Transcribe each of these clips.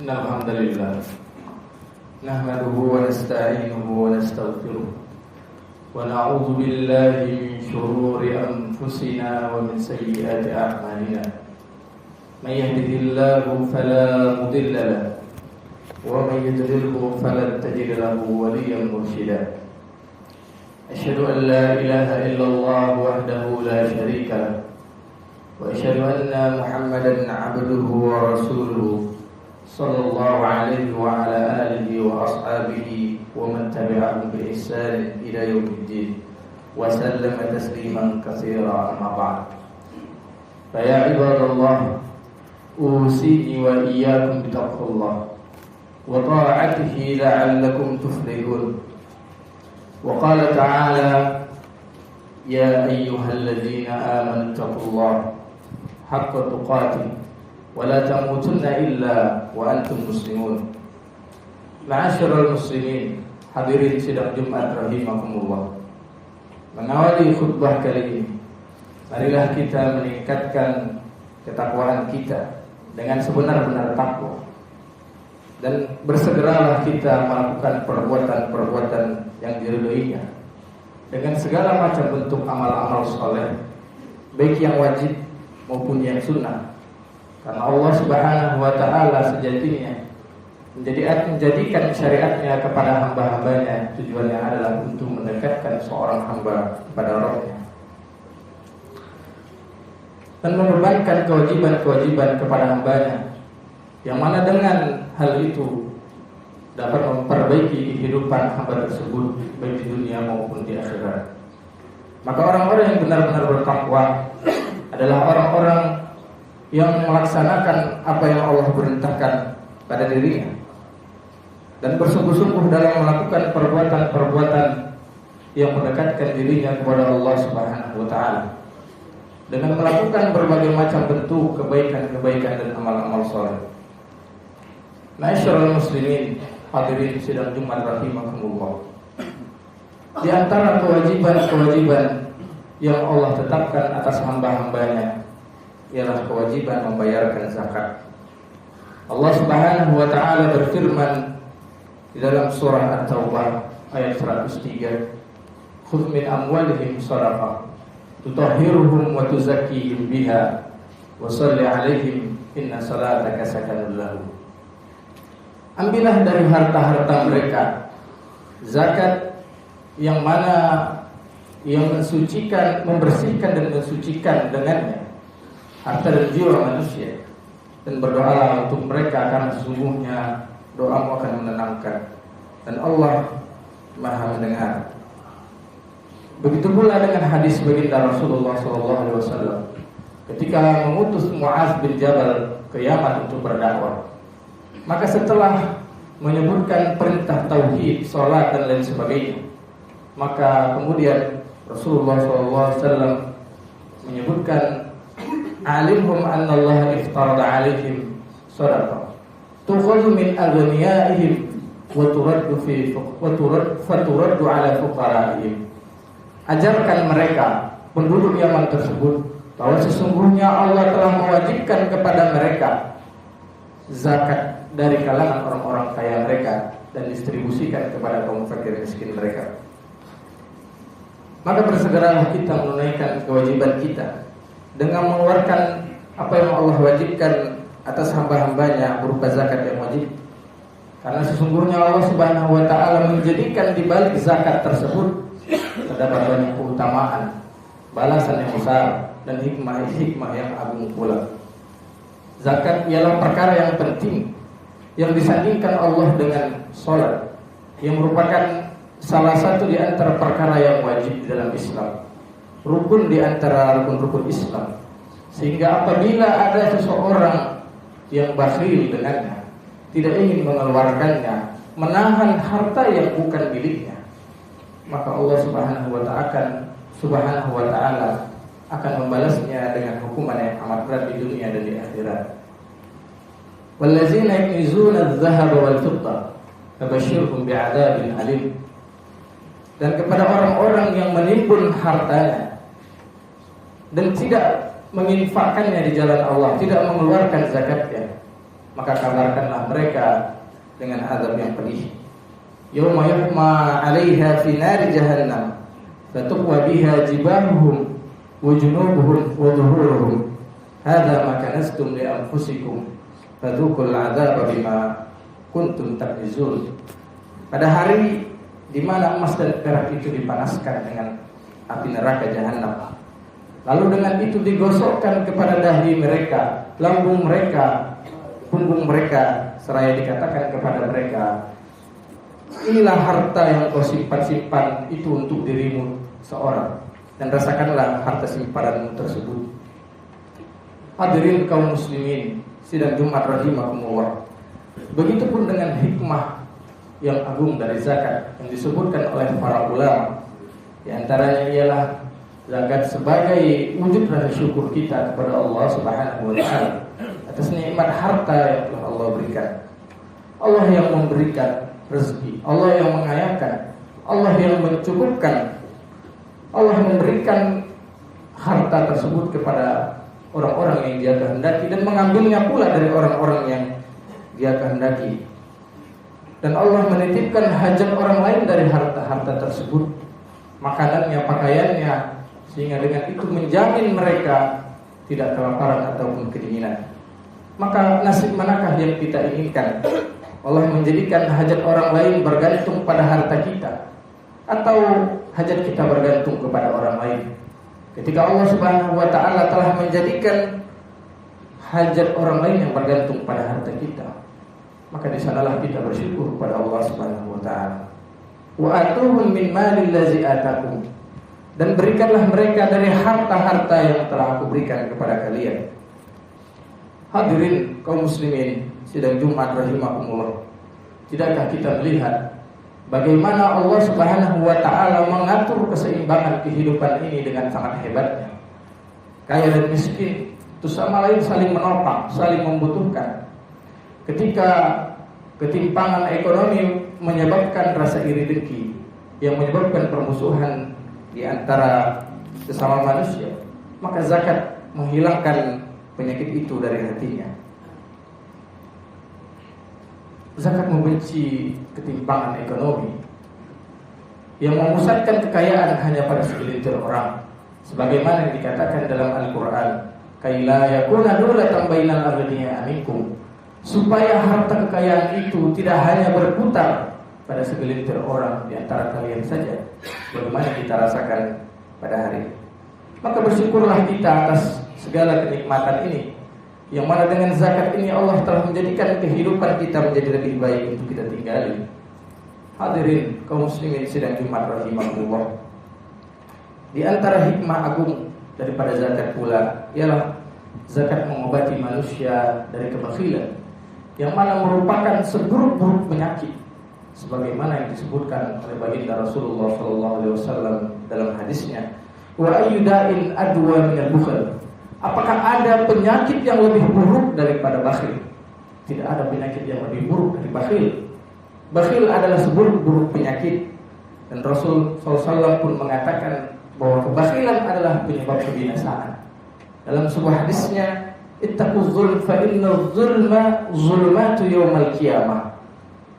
الحمد لله نحمده ونستعينه ونستغفره ونعوذ بالله من شرور أنفسنا ومن سيئات أعمالنا من يهده الله فلا مضل له ومن يضلله فلن تجد له وليا مرشدا أشهد أن لا إله إلا الله وحده لا شريك له وأشهد أن محمدا عبده ورسوله صلى الله عليه وعلى آله وأصحابه ومن تبعهم بإحسان إلى يوم الدين وسلم تسليما كثيرا أما بعد فيا عباد الله أوصيني وإياكم بتقوى الله وطاعته لعلكم تفلحون وقال تعالى يا أيها الذين آمنوا اتقوا الله حق تقاته ولا تموتن إلا وأنتم مسلمون. Ma'asyiral muslimin, hadirin sidang Jumat rahimakumullah. Mengawali khutbah kali ini, marilah kita meningkatkan ketakwaan kita dengan sebenar-benar takwa dan bersegeralah kita melakukan perbuatan-perbuatan yang diridhoinya dengan segala macam bentuk amal-amal saleh, baik yang wajib maupun yang sunnah. Karena Allah Subhanahu wa taala sejatinya menjadikan syariatnya kepada hamba-hambanya tujuannya adalah untuk mendekatkan seorang hamba kepada Rabb-Nya dan membebankan kewajiban-kewajiban kepada hambanya, yang mana dengan hal itu dapat memperbaiki kehidupan hamba tersebut baik di dunia maupun di akhirat. Maka orang-orang yang benar-benar bertakwa adalah orang-orang yang melaksanakan apa yang Allah perintahkan pada dirinya dan bersungguh-sungguh dalam melakukan perbuatan-perbuatan yang mendekatkan dirinya kepada Allah Subhanahu wa taala dengan melakukan berbagai macam bentuk kebaikan-kebaikan dan amal-amal saleh. Ma'asyiral muslimin, hadirin sidang Jumat rahimakumullah. Di antara kewajiban-kewajiban yang Allah tetapkan atas hamba-hambanya ialah kewajiban membayarkan zakat. Allah Subhanahu wa taala berfirman di dalam surah At-Taubah ayat 103, "Khudh min amwalihim shadaqah tutahhiruhum wa tuzakkihim biha wa shalli 'alaihim inna salataka sakanun lahum." Ambillah dari harta-harta mereka zakat yang mana yang mensucikan, membersihkan dan mensucikan dengannya harta dan jiwa manusia, dan berdoalah untuk mereka karena sesungguhnya doamu akan menenangkan dan Allah Maha mendengar. Begitu pula dengan hadis baginda Rasulullah SAW ketika mengutus Mu'adz bin Jabal ke Yaman untuk berdakwah. Maka setelah menyebutkan perintah tauhid, salat dan lain sebagainya, maka kemudian Rasulullah SAW menyebutkan, "Alimhum anna Allah iftarada 'alaihim shadaqah tukhadhu min aghniyaihim wa turaddu 'ala fuqaraihim." Ajarkan mereka penduduk Yaman tersebut bahwa sesungguhnya Allah telah mewajibkan kepada mereka zakat dari kalangan orang-orang kaya mereka dan distribusikan kepada kaum fakir miskin mereka. Maka bersegeralah kita menunaikan kewajiban kita dengan mengeluarkan apa yang Allah wajibkan atas hamba-hambanya berupa zakat yang wajib. Karena sesungguhnya Allah Subhanahu wa taala menjadikan di balik zakat tersebut terdapat banyak keutamaan, balasan yang besar dan hikmah yang agung pula. Zakat ialah perkara yang penting yang disandingkan Allah dengan salat, yang merupakan salah satu di antara perkara yang wajib di dalam Islam, rukun di antara rukun-rukun Islam. Sehingga apabila ada seseorang yang bakhil dengannya, tidak ingin mengeluarkannya, menahan harta yang bukan miliknya, maka Allah Subhanahu wa taala akan membalasnya dengan hukuman yang amat berat di dunia dan di akhirat. Wallazina yaknizuna adh-dhahaba wal fiddah fabashshirhum bi'adzabin alim. Dan kepada orang-orang yang menimbun hartanya dan tidak menginfakkannya di jalan Allah, tidak mengeluarkan zakatnya, maka kabarkanlah mereka dengan azab yang pedih. Yauma yuhma 'alaiha fi nari jahannam fatuqwa biha jibahuhum wa junubuhum wa dhuhuruhum hadza ma kanastum li anfusikum fadzuqul 'adzaba bima kuntum taknizun. Pada hari di mana emas dan perak itu dipanaskan dengan api neraka jahanam, lalu dengan itu digosokkan kepada dahi mereka, lambung mereka, punggung mereka, seraya dikatakan kepada mereka, inilah harta yang kau simpan-simpan itu untuk dirimu seorang, dan rasakanlah harta simpananmu tersebut. Hadirin kaum muslimin sidang Jumat rahimakumullah. Begitupun dengan hikmah yang agung dari zakat yang disebutkan oleh para ulama. Di antaranya ialah zakat sebagai wujud rasa syukur kita kepada Allah Subhanahu wa taala atas nikmat harta yang telah Allah berikan. Allah yang memberikan rezeki, Allah yang mengayakan, Allah yang mencukupkan. Allah memberikan harta tersebut kepada orang-orang yang Dia kehendaki dan mengambilnya pula dari orang-orang yang Dia kehendaki. Dan Allah menitipkan hajat orang lain dari harta-harta tersebut, makanannya, pakaiannya, sehingga dengan itu menjamin mereka tidak kelaparan ataupun kedinginan. Maka nasib manakah yang kita inginkan? Allah menjadikan hajat orang lain bergantung pada harta kita, atau hajat kita bergantung kepada orang lain? Ketika Allah Subhanahu wa taala telah menjadikan hajat orang lain yang bergantung pada harta kita, maka di sanalah kita bersyukur kepada Allah Subhanahu wa taala. Wa atuhum min malil ladzi atakum, dan berikanlah mereka dari harta-harta yang telah aku berikan kepada kalian. Hadirin kaum muslimin sidang Jumat rahimakumullah. Tidakkah kita melihat bagaimana Allah Subhanahu wa taala mengatur keseimbangan kehidupan ini dengan sangat hebatnya? Kaya dan miskin itu sama lain saling menopang, saling membutuhkan. Ketika ketimpangan ekonomi menyebabkan rasa iri dengki yang menyebabkan permusuhan di antara sesama manusia, maka zakat menghilangkan penyakit itu dari hatinya. Zakat membenci ketimpangan ekonomi yang memusatkan kekayaan hanya pada segelintir orang, sebagaimana yang dikatakan dalam Al-Quran, kaila yakuna dulatan bainal aghniya minkum, supaya harta kekayaan itu tidak hanya berputar pada segelintir orang di antara kalian saja, bagaimana kita rasakan pada hari ini. Maka bersyukurlah kita atas segala kenikmatan ini, yang mana dengan zakat ini Allah telah menjadikan kehidupan kita menjadi lebih baik untuk kita tinggali. Hadirin kaum muslimin sidang Jumat rahimakumullah. Di antara hikmah agung daripada zakat pula ialah zakat mengobati manusia dari kebakhilan, yang mana merupakan seburuk-buruk penyakit, sebagaimana yang disebutkan oleh baginda Rasulullah SAW dalam hadisnya, wa ayyuda'in adwa minal bukhl. Apakah ada penyakit yang lebih buruk daripada bakhil? Tidak ada penyakit yang lebih buruk dari bakhil. Bakhil adalah seburuk-buruk penyakit, dan Rasul SAW pun mengatakan bahwa kebakhilan adalah penyebab kebinasaan. Dalam sebuah hadisnya, ittaquz zulm fa inna zulma zulmatu yaumal qiyamah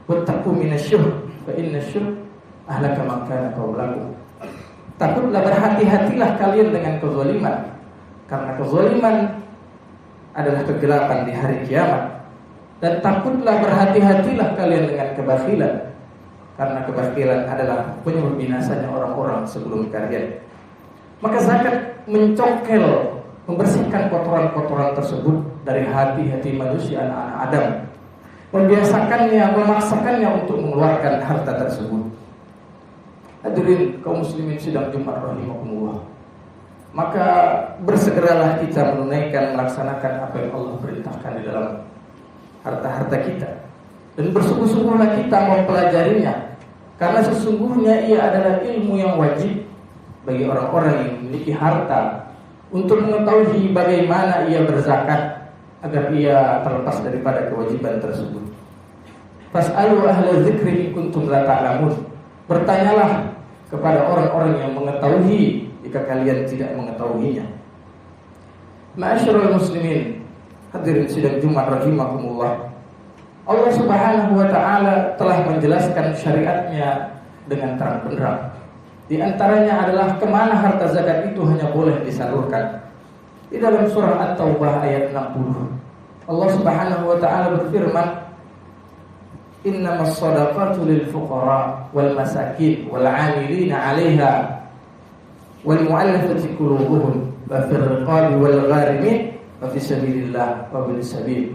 wattaqu minasyuh fa inna syuh ahlaka man kana qablakum. Takutlah, berhati-hatilah kalian dengan kezaliman, karena kezaliman adalah kegelapan di hari kiamat. Dan takutlah, berhati-hatilah kalian dengan kebakhilan, karena kebakhilan adalah penyebab binasanya orang-orang sebelum kalian. Maka zakat mencongkel, membersihkan kotoran-kotoran tersebut dari hati-hati manusia anak-anak Adam, membiasakannya, memaksakannya untuk mengeluarkan harta tersebut. Hadirin kaum muslimin sidang Jumat rahimakumullah. Maka bersegeralah kita menunaikan, melaksanakan apa yang Allah perintahkan di dalam harta-harta kita, dan bersungguh-sungguhlah kita mempelajarinya, karena sesungguhnya ia adalah ilmu yang wajib bagi orang-orang yang memiliki harta untuk mengetahui bagaimana ia berzakat agar ia terlepas daripada kewajiban tersebut. Fas'alu ahla dzikri in kuntum la ta'lamun. Bertanyalah kepada orang-orang yang mengetahui jika kalian tidak mengetahuinya. Ma'asyiral muslimin, hadirin sidang Jumat rahimakumullah. Allah Subhanahu wa ta'ala telah menjelaskan syariatnya dengan terang benderang. Di antaranya adalah kemana harta zakat itu hanya boleh disalurkan. Di dalam surah At-Taubah ayat 60, Allah Subhanahu wa ta'ala berfirman, innamas shadaqatu lil fuqara wal masakin wal 'amilina 'alaiha wal mu'allafati qulubuhum wa fir riqabi wal gharimin wa fi sabilillah wa bil sabil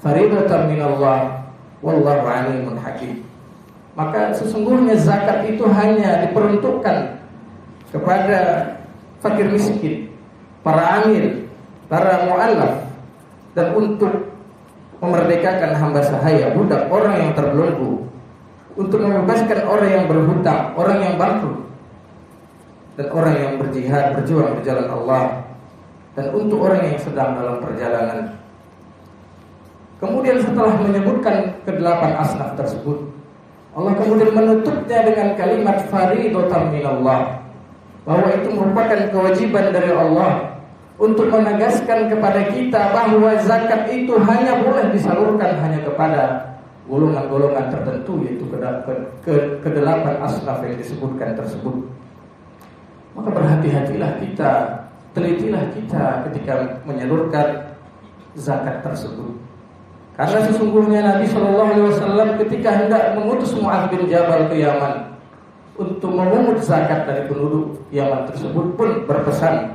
fariidatan minallah wallahu 'alimun hakim. Maka sesungguhnya zakat itu hanya diperuntukkan kepada fakir miskin, para amil, para mu'allaf, dan untuk memerdekakan hamba sahaya, budak, orang yang terbelenggu, untuk membebaskan orang yang berhutang, orang yang bangkrut, dan orang yang berjihad, berjuang di jalan Allah, dan untuk orang yang sedang dalam perjalanan. Kemudian setelah menyebutkan kedelapan asnaf tersebut, Allah kemudian menutupnya dengan kalimat fariidatan minallah, bahwa itu merupakan kewajiban dari Allah untuk menegaskan kepada kita bahwa zakat itu hanya boleh disalurkan hanya kepada golongan-golongan tertentu, yaitu kedelapan asnaf yang disebutkan tersebut. Maka berhati-hatilah kita, telitilah kita ketika menyalurkan zakat tersebut. Karena sesungguhnya Nabi SAW ketika hendak mengutus Mu'adz bin Jabal ke Yaman untuk memungut zakat dari penduduk Yaman tersebut pun berpesan,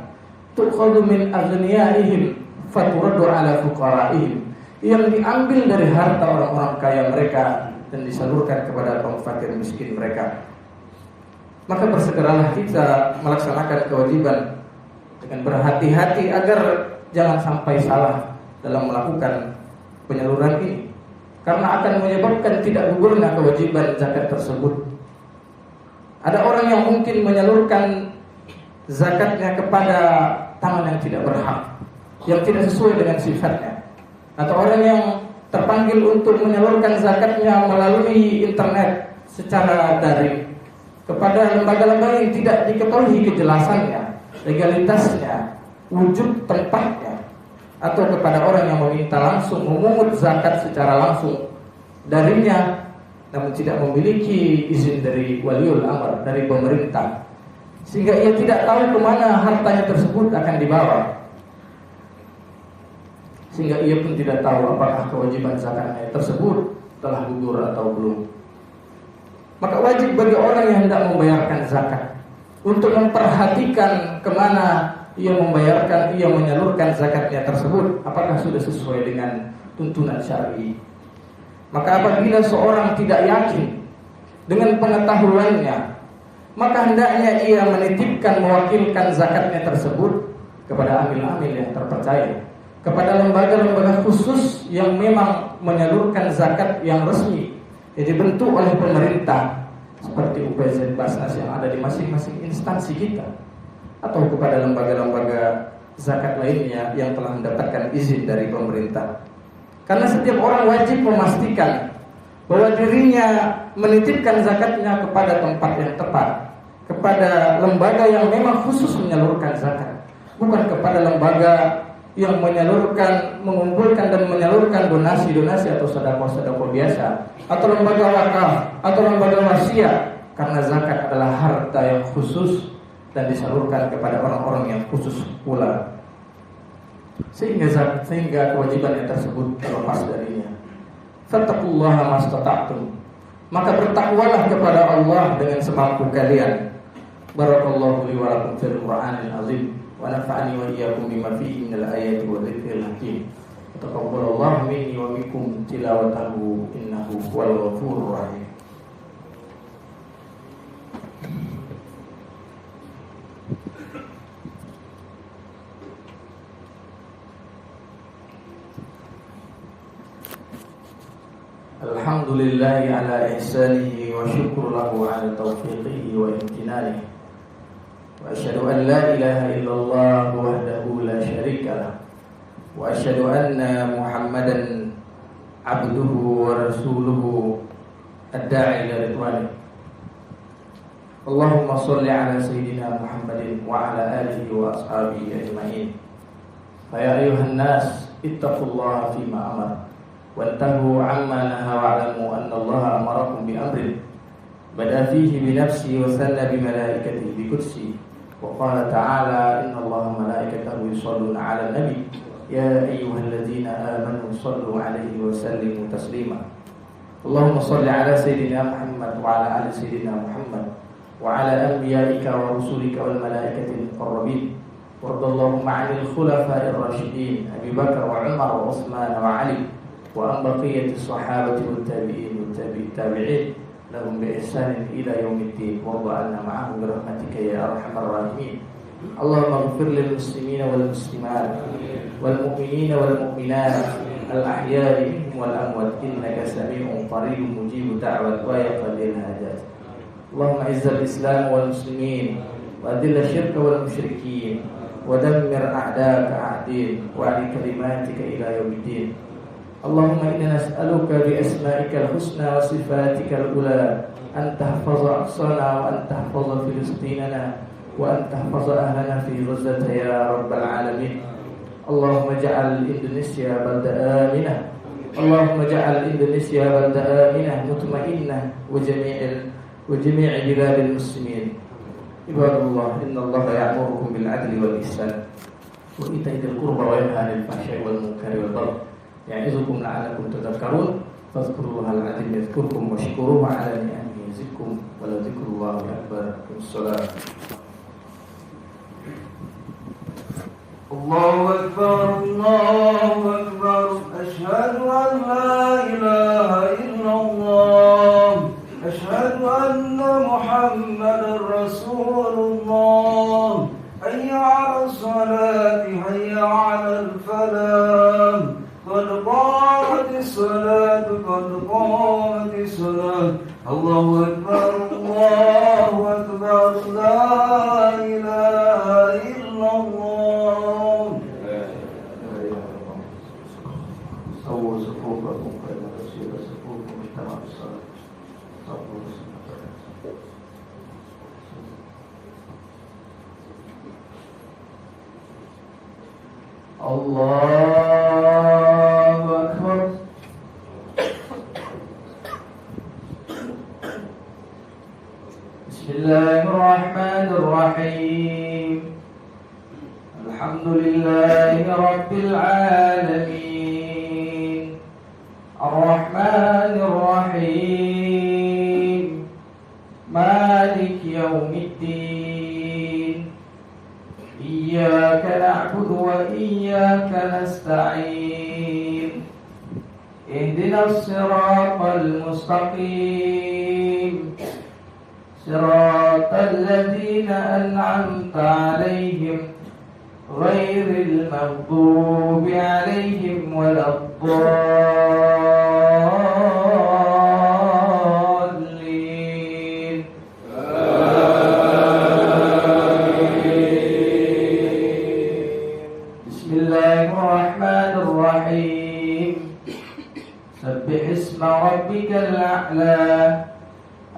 tukhadhu min aghniyaihim faturaddu ala fuqaraihim, yang diambil dari harta orang-orang kaya mereka dan disalurkan kepada kaum fakir miskin mereka. Maka bersegeralah kita melaksanakan kewajiban dengan berhati-hati agar jangan sampai salah dalam melakukan penyaluran ini, karena akan menyebabkan tidak gugurnya kewajiban zakat tersebut. Ada orang yang mungkin menyalurkan zakatnya kepada tangan yang tidak berhak, yang tidak sesuai dengan sifatnya, atau orang yang terpanggil untuk menyalurkan zakatnya melalui internet secara daring kepada lembaga-lembaga yang tidak diketahui kejelasannya, legalitasnya, wujud tempatnya, atau kepada orang yang meminta langsung memungut zakat secara langsung darinya, namun tidak memiliki izin dari waliul amr, dari pemerintah, sehingga ia tidak tahu kemana hartanya tersebut akan dibawa, sehingga ia pun tidak tahu apakah kewajiban zakatnya tersebut telah gugur atau belum. Maka wajib bagi orang yang hendak membayarkan zakat untuk memperhatikan kemana ia membayarkan, ia menyalurkan zakatnya tersebut, apakah sudah sesuai dengan tuntunan syar'i. Maka apabila seorang tidak yakin dengan pengetahuannya, maka hendaknya ia menitipkan, mewakilkan zakatnya tersebut kepada amil-amil yang terpercaya, kepada lembaga-lembaga khusus yang memang menyalurkan zakat yang resmi, yang dibentuk oleh pemerintah, seperti UPZ Basnas yang ada di masing-masing instansi kita, atau kepada lembaga-lembaga zakat lainnya yang telah mendapatkan izin dari pemerintah. Karena setiap orang wajib memastikan bahwa dirinya menitipkan zakatnya kepada tempat yang tepat, kepada lembaga yang memang khusus menyalurkan zakat, bukan kepada lembaga yang menyalurkan, mengumpulkan dan menyalurkan donasi-donasi atau sedekah-sedekah biasa, atau lembaga wakaf, atau lembaga wasiat. Karena zakat adalah harta yang khusus dan disalurkan kepada orang-orang yang khusus pula, sehingga kewajibannya tersebut terlepas darinya. Fattaqullaha mastata'tum, maka bertakwalah kepada Allah dengan semampu kalian. Barakallahu li wa lakum fil Qur'anil azim wa nafa'ani wa iyyakum bima fihi minal ayati wa dzikril hakim. Taqabbalallahu minni wa minkum tilawatahu innahu huwal ghafurur rahim. Alhamdulillahi ala ihsanihi wa syukru lahu ala taufiqihi wa imtinanihi. Wa asyhadu an la ilaha illallah wahdahu la syarika lah. Wa asyhadu anna Muhammadan abduhu wa rasuluhu ad-da'i ila ridwanih. Allahumma shalli ala sayyidina Muhammadin wa ala alihi wa ashabihi ajma'in. Fa ya ayuhan nas ittaqullaha fima amara وانتهوا عما نهى واعلموا أن الله أمركم بأمر بدأ فيه بنفسه وثنى بملائكته بقدسه وقال تعالى إن الله وملائكته يصلون على النبي يا أيها الذين آمنوا صلوا عليه وسلموا تسليما اللهم صل على سيدنا محمد وعلى آل سيدنا محمد وعلى أنبيائك ورسلك والملائكة المقربين وارض اللهم عن الخلفاء الراشدين أبي بكر وعمر وعثمان وعلي وعن بقية الصحابة والتابعين والتابعين لهم بإحسان إلى يوم الدين وارض عنا معهم برحمتك يا أرحم الراحمين اللهم اغفر للمسلمين والمسلمات والمؤمنين والمؤمنات الأحياء منهم والأموات إنك سميع قريب مجيب دعوة ويقضي الحاجات اللهم أعز الإسلام والمسلمين وأذل الشرك والمشركين ودمر أعداءك أعدين وأعل كلماتك إلى يوم الدين اللهم إنا نسألك بأسمائك الحسنى وصفاتك الأولى أن تحفظ أقصانا وأن تحفظ فلسطيننا وأن تحفظ أهلنا في غزة يا رب العالمين اللهم اجعل إندونيسيا بلدة آمنة اللهم اجعل إندونيسيا بلدة آمنة مطمئنة وجميع بلاد المسلمين عباد الله إن الله يأمركم بالعدل والإحسان وإيتاء ذي القربى وينهى عن الفحشاء والمنكر والبغي يعظكم لعلكم تذكرون فاذكروا الله العظيم يذكركم واشكروه على نعمه يزدكم ولذكر الله أكبر الصلاة الله أكبر الله أكبر أشهد أن لا إله إلا الله أشهد أن محمدا رسول الله حي على الصلاة حي على الفلاح قد قامت الصلاة قد قامت الصلاة الله أكبر الله أكبر لا إله إلا الله سووا صفوفكم فإن تسير صفوفكم اجتمع بالصلاة الله أكبر بسم الله الرحمن الرحيم الحمد لله رب العالمين الرحمن الرحيم مالك يوم الدين إياك نعبد وإياك نستعين اهدنا الصراط المستقيم صراط الذين أنعمت عليهم غير المغضوب عليهم ولا الضالين بسم الله الرحمن الرحيم سبح اسم ربك الأعلى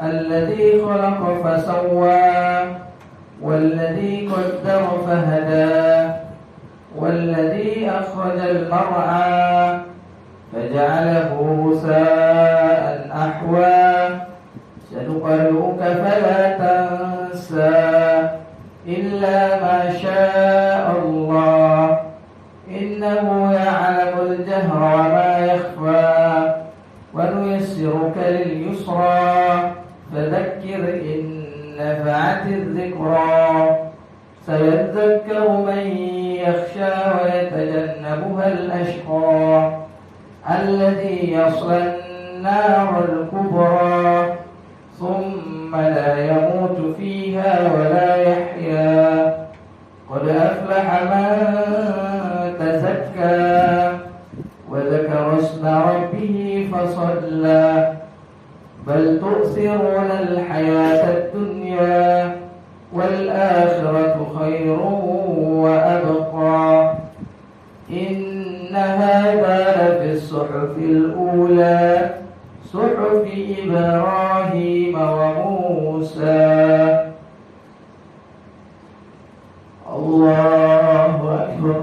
الذي خلق فسوى والذي قدر فهدى والذي أخرج المرعى فجعله غثاء أحوى سنقرئك فلا تنسى إلا ما شاء الله إنه يعلم الجهر وما يخفى ونيسرك لليسرى فذكر إن نفعت الذكرى سيذكر من يخشى ويتجنبها الأشقى الذي يصلى النار الكبرى ثم لا يموت فيها ولا يحيا قد أفلح من تزكى وذكر اسم ربه فصلى بل تؤثرون الحياة الدنيا والآخرة خير وأبقى إن هذا لفي الصحف الأولى صحف إبراهيم وموسى الله أكبر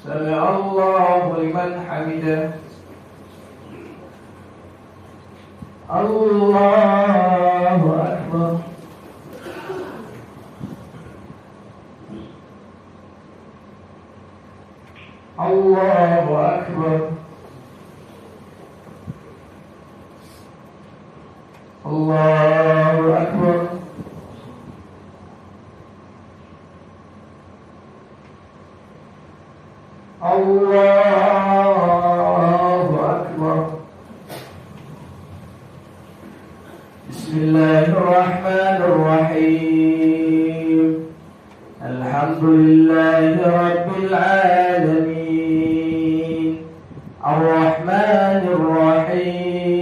سمع الله لمن حمده. الله أكبر. الله أكبر. الله أكبر. الله أكبر. بسم الله الرحمن الرحيم. الحمد لله رب العالمين الرحمن الرحيم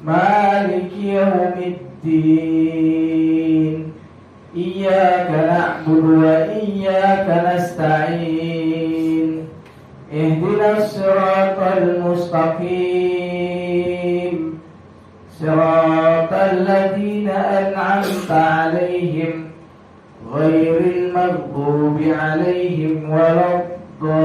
مالك يوم الدين إياك نعبد وإياك نستعين اهدنا الصراط المستقيم صراط الذين أنعمت عليهم غير المغضوب عليهم ولا الضالين.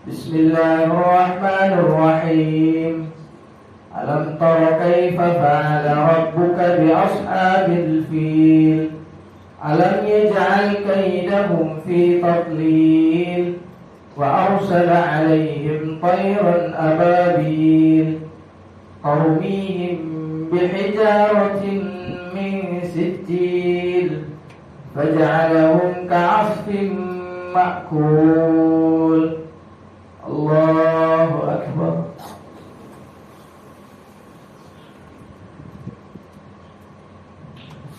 بسم الله الرحمن الرحيم. ألم تر كيف فعل ربك بأصحاب الفيل ألم يجعل كيدهم في تضليل وأرسل عليهم طيرا أبابيل ترميهم بحجارة من سجيل فجعلهم كعصف مأكول. الله أكبر.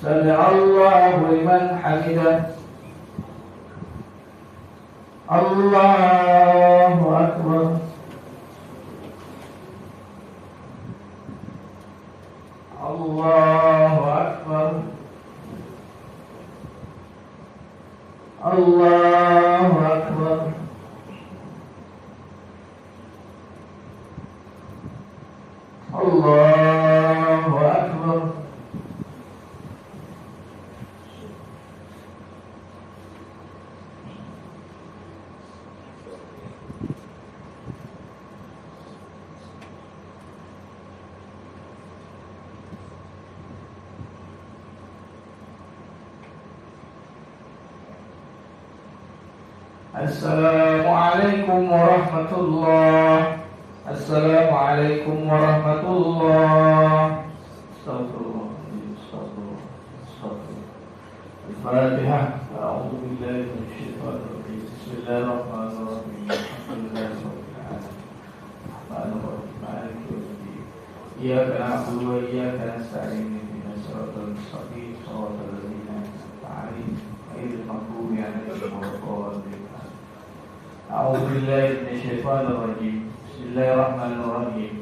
سمع الله لمن حمده. الله أكبر. الله أكبر. الله أكبر. الله أكبر. السلام عليكم ورحمة الله. السلام عليكم ورحمة الله. استغفر الله. الفاتحة. أعوذ بالله من الشيطان الرجيم. بسم الله الرحمن الرحيم. الحمد لله رب العالمين الرحمن الرحيم مالك يوم الدين إياك نعبد وإياك نستعين اهدنا الصراط المستقيم صراط الذين أنعمت عليهم غير المغضوب عليهم ولا الضالين. أعوذ بالله من الشيطان الرجيم. بسم الله الرحمن الرحيم.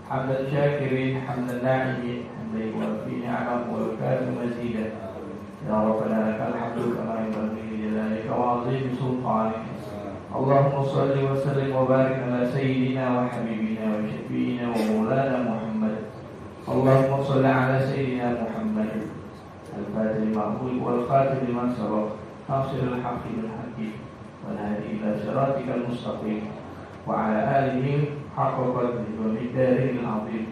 حمد الشاكرين حمد الناعمين حمدا يوافي نعمه ويكافئ مزيدا. يا ربنا لك الحمد كما ينبغي لجلالك وعظيم سلطانك. اللهم صل وسلم وبارك على سيدنا وحبيبنا وشفينا ومولانا محمد. اللهم صل على سيدنا محمد الفاتح لما أغلق والخاتم لمن سبق ناصر الحق بالحق والهادي إلى صراطك المستقيم وعلى آله حق قدره ومقداره العظيم.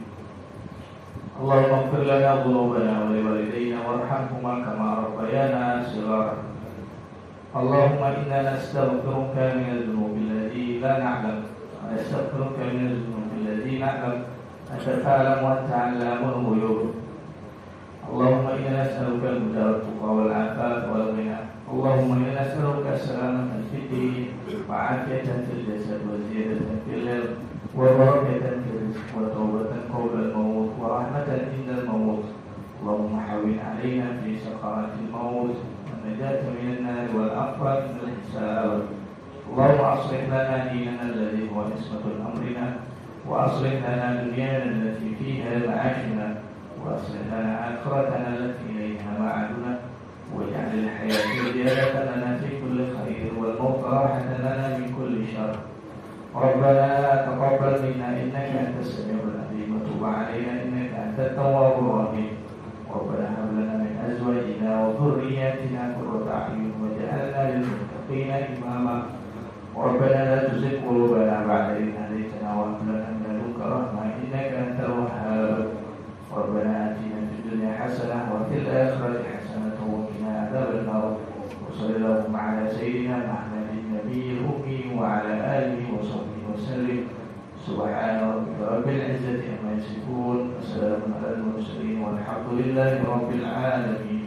اللهم اغفر لنا ذنوبنا ولوالدينا وارحمهما كما ربيانا صغارا. اللهم إنا نستغفرك من الذنوب التي لا نعلم ونستغفرك من الذنوب التي نعلم أنت تعلم وأنت علام الغيوب. اللهم إنا نسألك الهدى والتقى والعفاف والغنى. اللهم إنا نسألك السلامة في الدين وعافية في الجسد وزيادة في العلم وبركة في الرزق وتوبة قبل الموت ورحمة عند الموت. اللهم حول علينا في سكرات الموت والنجاة من النار والعفو من الحساب. اللهم أصلح لنا ديننا الذي هو عصمة أمرنا وأصلح لنا دنيانا التي فيها معاشنا وأصلح لنا آخرتنا التي إليها معادنا واجعل الحياة زيادة لنا في كل خير والموت راحة لنا من كل شر. ربنا تقبل منا إنك أنت السميع العليم وتب علينا إنك أنت التواب الرحيم ربنا هب لنا من أزواجنا وذرياتنا قرة أعين واجعلنا للمتقين إماما ربنا لا تزغ قلوبنا بعد إذ هديتنا وهب لنا من لدنك رحمة إنك أنت الوهاب ربنا آتنا في الدنيا حسنة وفي الآخرة حسنة وقنا عذاب النار وصلى اللهم على سيدنا محمد النبي الأمي وعلى آله وصحبه وسلم سبحان ربك رب العزة عما يصفون وسلام على المرسلين والحمد لله رب العالمين.